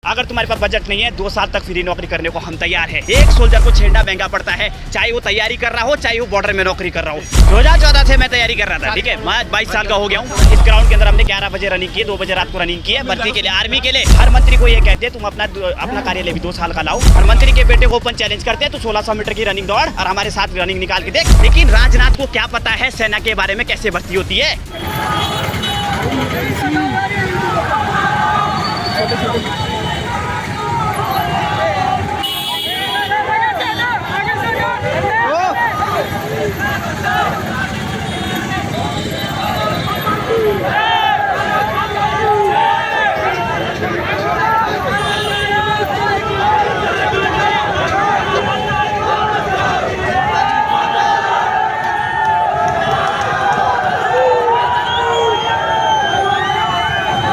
अगर तुम्हारे पास बजट नहीं है 2 साल तक फ्री नौकरी करने को हम तैयार है। एक सोल्जर को छेड़ना महंगा पड़ता है, चाहे वो तैयारी कर रहा हो, चाहे वो बॉर्डर में नौकरी कर रहा हो। 2014 से मैं तैयारी कर रहा था, ठीक है। मैं 22 साल का हो गया हूँ। इस ग्राउंड के अंदर हमने 11 बजे रनिंग की है, 2 बजे रात को रनिंग की है भर्ती के लिए, आर्मी के लिए। हर मंत्री को ये कहते हैं तुम अपना कार्यालय भी 2 साल का लाओ। हर मंत्री के बेटे को ओपन चैलेंज करते हैं तो 1600 मीटर की रनिंग दौड़ और हमारे साथ रनिंग निकाल के देख। लेकिन राजनाथ को क्या पता है सेना के बारे में कैसे भर्ती होती है।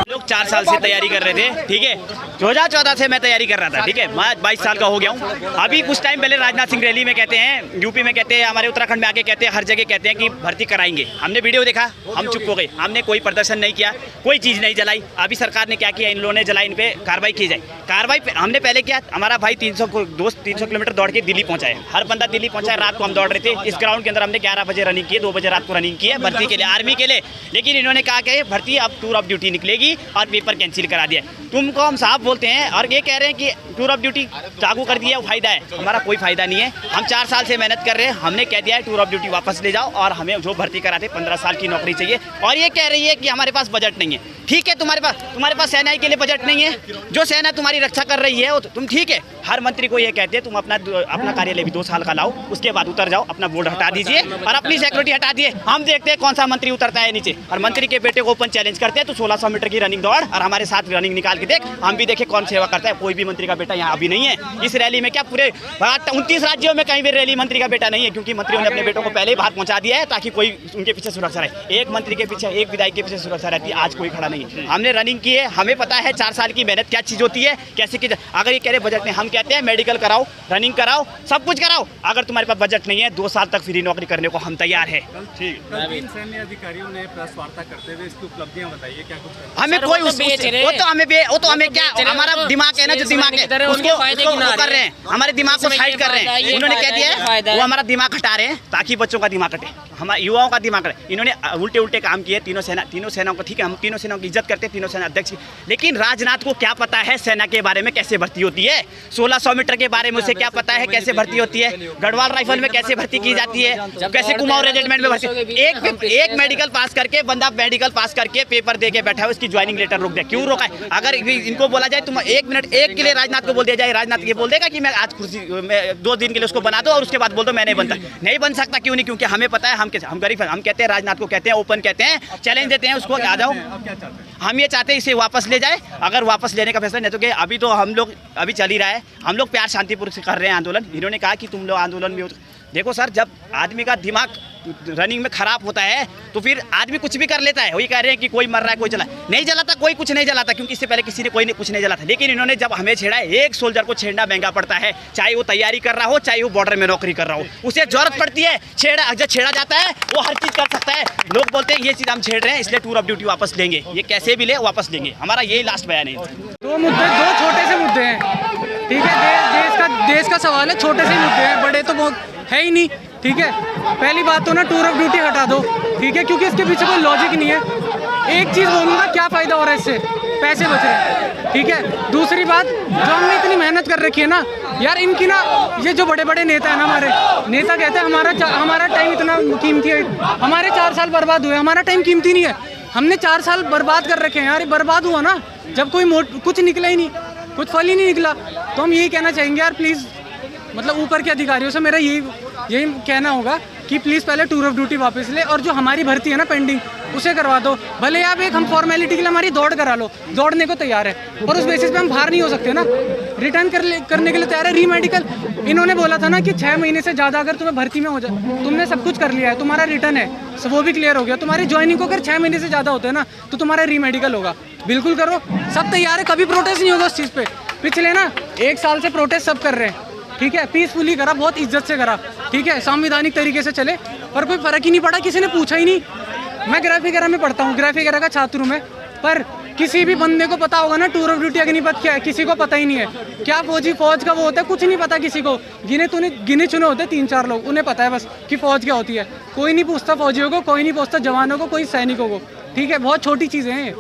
लोग 4 साल से तैयारी कर रहे थे, ठीक है। 2014 से मैं तैयारी कर रहा था, ठीक है। मैं 22 साल का हो गया हूँ। अभी कुछ टाइम पहले राजनाथ सिंह रैली में कहते हैं, यूपी में कहते हैं, हमारे उत्तराखंड में आके कहते हैं, हर जगह कहते हैं कि भर्ती कराएंगे। हमने वीडियो देखा, हम चुप हो गए। हमने कोई प्रदर्शन नहीं किया, कोई चीज़ नहीं जलाई। अभी सरकार ने क्या किया, इन लोगों ने जलाई, इन पे कार्रवाई की जाए। कार्रवाई हमने पहले किया, हमारा भाई 300 किलोमीटर दौड़ के दिल्ली पहुँचा है। हर बंदा दिल्ली पहुँचा है। रात को हम दौड़ रहे थे इस ग्राउंड के अंदर। हमने 11 बजे रनिंग की है, 2 बजे रात को रनिंग की है भर्ती के लिए, आर्मी के लिए। लेकिन इन्होंने कहा कि भर्ती अब टूर ऑफ ड्यूटी निकलेगी और पेपर कैंसिल करा दिया। तुमको हम साफ बोलते हैं और ये कह रहे हैं कि टूर ऑफ ड्यूटी लागू कर दिया, वो फायदा है। हमारा कोई फायदा नहीं है। हम 4 साल से मेहनत कर रहे हैं। हमने कह दिया है टूर ऑफ ड्यूटी वापस ले जाओ और हमें जो भर्ती कराते 15 साल की नौकरी चाहिए। और ये कह रही है कि हमारे पास बजट नहीं है। ठीक है, तुम्हारे पास सेना के लिए बजट नहीं है। जो सेना तुम्हारी रक्षा कर रही है वो तुम, ठीक है। हर मंत्री को ये कहते हैं तुम अपना कार्यालय भी 2 साल का लाओ, उसके बाद उतर जाओ, अपना बोर्ड हटा दीजिए और अपनी सिक्योरिटी हटा दिए। हम देखते हैं कौन सा मंत्री उतरता है नीचे। और मंत्री के बेटे को ओपन चैलेंज करते हैं तो 1600 मीटर की रनिंग दौड़ और हमारे साथ रनिंग निकाल के देख। हम भी देखे कौन सेवा करता है। कोई भी मंत्री का बेटा यहाँ अभी नहीं है। इस रैली में क्या पूरे 29 राज्यों में कहीं भी रैली मंत्री का बेटा नहीं है, क्योंकि मंत्रियों ने अपने बेटों को पहले ही बाहर पहुंचा दिया है ताकि कोई उनके पीछे सुरक्षा रहे। एक मंत्री के पीछे, एक विधायक के पीछे सुरक्षा रहती है। आज कोई खड़ा नहीं है। हमने रनिंग की है, हमें पता है 4 साल की मेहनत क्या चीज़ होती है, कैसे की। अगर ये कह रहे बजट नहीं, हम कहते हैं मेडिकल कराओ, रनिंग कराओ, सब कुछ कराओ। अगर तुम्हारे पास बजट नहीं है 2 साल तक फ्री नौकरी करने को हम तैयार है। ठीक। 3 सैन्य अधिकारियों ने प्रेस वार्ता करते हुए इसकी उपलब्धियां बताइए, क्या कुछ हमें कोई वो तो हमें क्या, हमारा दिमाग है ना, जो दिमाग है उसको कर रहे हैं, हमारे दिमाग को साइड कर रहे हैं। उन्होंने कह दिया है वो हमारा दिमाग हटा रहे हैं ताकि बच्चों का दिमाग हटे, हमारे युवाओं का दिमाग हटे। इन्होंने उल्टे काम किए। तीनों सेनाओं को, ठीक है, हम तीनों सेनाओं की इज्जत करते हैं, तीनों सेना अध्यक्ष। लेकिन राजनाथ को क्या पता है सेना के बारे में कैसे भर्ती होती है। 1600 मीटर के बारे में उसे क्या पता है कैसे भर्ती होती है। गढ़वाल राइफल में कैसे भर्ती की जाती है, कैसे कुमाऊं रेजिमेंट में भर्ती। एक मेडिकल पास करके बंदा मेडिकल पास करके पेपर दे के बैठा है, उसकी ज्वाइनिंग लेटर रोक दिया। क्यों रोका है? अगर इनको बोला जाए तुम 1 मिनट के लिए राजनाथ को बोल दिया जाए, राजनाथ ये बोल देगा कि मैं आज कुर्सी 2 दिन के लिए उसको बना दो और उसके बाद बोल दो मैं नहीं बनता। नहीं बन सकता। क्यों नहीं? क्योंकि हमें पता है हम गरीब हैं। हम कहते हैं राजनाथ को, कहते हैं ओपन, कहते हैं चैलेंज देते हैं उसको, आ जाओ। हम ये चाहते हैं इसे वापस ले जाए। अगर वापस लेने का फैसला नहीं तो अभी तो हम लोग अभी चल ही रहा है। हम लोग प्यार शांतिपूर्वक से कर रहे हैं आंदोलन। इन्होंने कहा कि तुम लोग आंदोलन में देखो सर, जब आदमी का दिमाग रनिंग में खराब होता है तो फिर आदमी कुछ भी कर लेता है। वही कह रहे हैं कि कोई मर रहा है, कोई नहीं जलाता, कोई कुछ नहीं जलाता, क्योंकि इससे पहले किसी ने कुछ नहीं जला था। लेकिन इन्होंने जब हमें छेड़ा है, एक सोल्जर को छेड़ना महंगा पड़ता है, चाहे वो तैयारी कर रहा हो, चाहे वो बॉर्डर में नौकरी कर रहा हो। उसे जरूरत पड़ती है। जब छेड़ा जाता है वो हर चीज़ कर सकता है। लोग बोलते हैं ये चीज़ हम छेड़ रहे हैं इसलिए टूर ऑफ ड्यूटी वापस लेंगे। ये कैसे भी ले वापस लेंगे, हमारा यही लास्ट बयान है। 2 छोटे से मुद्दे हैं, ठीक है। देश का सवाल है, छोटे से मुद्दे हैं, बड़े तो बहुत है ही नहीं, ठीक है। पहली बात तो ना टूर ऑफ ड्यूटी हटा दो, ठीक है, क्योंकि इसके पीछे कोई लॉजिक नहीं है। एक चीज़ बोलूँगा, क्या फ़ायदा हो रहा है इससे, पैसे बच रहे हैं, ठीक है। दूसरी बात, जो हमने इतनी मेहनत कर रखी है ना यार, इनकी ना, ये जो बड़े बड़े नेता है ना, हमारे नेता कहते हैं हमारा टाइम इतना कीमती है। हमारे 4 साल बर्बाद हुए, हमारा टाइम कीमती नहीं है। हमने 4 साल बर्बाद कर रखे हैं यार। बर्बाद हुआ ना जब कोई कुछ निकला ही नहीं, कुछ फल ही नहीं निकला। तो हम यही कहना चाहेंगे यार, प्लीज़, मतलब ऊपर के अधिकारियों से मेरा यही कहना होगा कि प्लीज़ पहले टूर ऑफ ड्यूटी वापस ले और जो हमारी भर्ती है ना पेंडिंग, उसे करवा दो। भले आप एक हम फॉर्मेलिटी के लिए हमारी दौड़ करा लो, दौड़ने को तैयार है, और उस बेसिस पे हम बाहर नहीं हो सकते ना, रिटर्न करने के लिए तैयार है। री मेडिकल इन्होंने बोला था ना कि 6 महीने से ज़्यादा अगर तुम्हें भर्ती में हो जाए, तुमने सब कुछ कर लिया है, तुम्हारा रिटर्न है, वो भी क्लियर हो गया। तुम्हारी ज्वाइनिंग को अगर 6 महीने से ज़्यादा होते हैं ना तो तुम्हारा री मेडिकल होगा। बिल्कुल करो, सब तैयार है, कभी प्रोटेस्ट नहीं होगा उस चीज़ पर। पिछले ना 1 साल से प्रोटेस्ट सब कर रहे हैं, ठीक है, पीसफुली करा, बहुत इज्जत से करा, ठीक है, संवैधानिक तरीके से चले, पर कोई फ़र्क ही नहीं पड़ा, किसी ने पूछा ही नहीं। मैं ग्राफ वगैरह में पढ़ता हूँ, ग्राफ वगैरह का छात्र हूँ मैं, पर किसी भी बंदे को पता होगा ना टूर ऑफ ड्यूटी अग्निपथ क्या है, किसी को पता ही नहीं है। क्या फौज का वो होता है, कुछ नहीं पता किसी को। गिने चुने होते 3-4 लोग, उन्हें पता है बस कि फौज क्या होती है। कोई नहीं पूछता फौजियों को, कोई नहीं पूछता जवानों को, कोई सैनिकों को, ठीक है। बहुत छोटी चीज़ें हैं।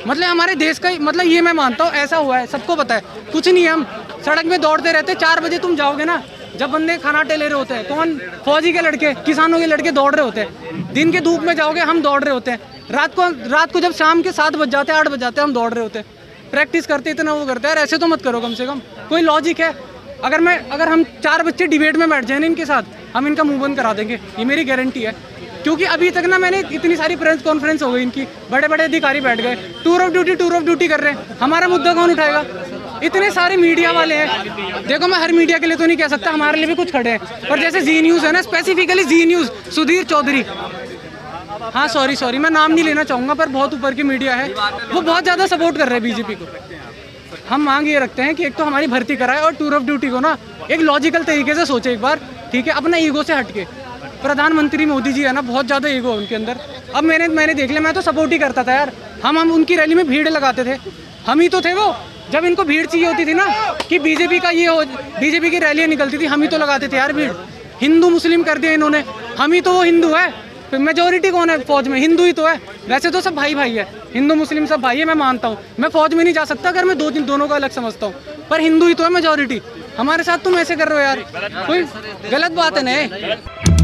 मतलब हमारे देश का मतलब ये मैं मानता हूँ ऐसा हुआ है, सबको पता है। कुछ नहीं है, हम सड़क में दौड़ते रहते। 4 बजे तुम जाओगे ना, जब बंदे खनाटे ले रहे होते हैं, कौन, फौजी के लड़के, किसानों के लड़के दौड़ रहे होते हैं। दिन के धूप में जाओगे, हम दौड़ रहे होते हैं। रात को जब शाम के 7 बज जाते हैं, 8 बज जाते हैं, हम दौड़ रहे होते हैं। प्रैक्टिस करते इतना वो करते हैं यार, ऐसे तो मत करो कम से कम। कोई लॉजिक है? अगर हम 4 बच्चे डिबेट में बैठ जाए ना इनके साथ, हम इनका मुंह बंद करा देंगे, ये मेरी गारंटी है। क्योंकि अभी तक ना मैंने इतनी सारी प्रेस कॉन्फ्रेंस हो गई इनकी, बड़े बड़े अधिकारी बैठ गए, टूर ऑफ ड्यूटी कर रहे हैं। हमारा मुद्दा कौन उठाएगा? इतने सारे मीडिया वाले हैं। देखो मैं हर मीडिया के लिए तो नहीं कह सकता, हमारे लिए भी कुछ खड़े हैं। पर जैसे जी न्यूज़ है ना, स्पेसिफिकली जी न्यूज़, सुधीर चौधरी, हाँ सॉरी मैं नाम नहीं लेना चाहूँगा, पर बहुत ऊपर की मीडिया है, वो बहुत ज़्यादा सपोर्ट कर रहे हैं बीजेपी को। हम मांग ये रखते हैं कि एक तो हमारी भर्ती कराए, और टूर ऑफ ड्यूटी को ना एक लॉजिकल तरीके से सोचे एक बार, ठीक है, अपना ईगो से हटके। प्रधानमंत्री मोदी जी है ना, बहुत ज़्यादा ईगो है उनके अंदर। अब मैंने देख लिया, मैं तो सपोर्ट ही करता था यार। हम उनकी रैली में भीड़ लगाते थे, हम ही तो थे वो। जब इनको भीड़ चाहिए होती थी ना कि बीजेपी की रैलियाँ निकलती थी, हम ही तो लगाते थे यार भीड़। हिंदू मुस्लिम कर दिया इन्होंने, हम ही तो वो हिंदू है। मेजोरिटी कौन है फौज में? हिंदू ही तो है। वैसे तो सब भाई है, हिंदू मुस्लिम सब भाई है, मैं मानता हूँ। मैं फौज में नहीं जा सकता अगर मैं दोनों का अलग समझता हूँ, पर हिंदू ही तो है मेजोरिटी। हमारे साथ तुम ऐसे कर रहे हो यार, कोई गलत बात है ना।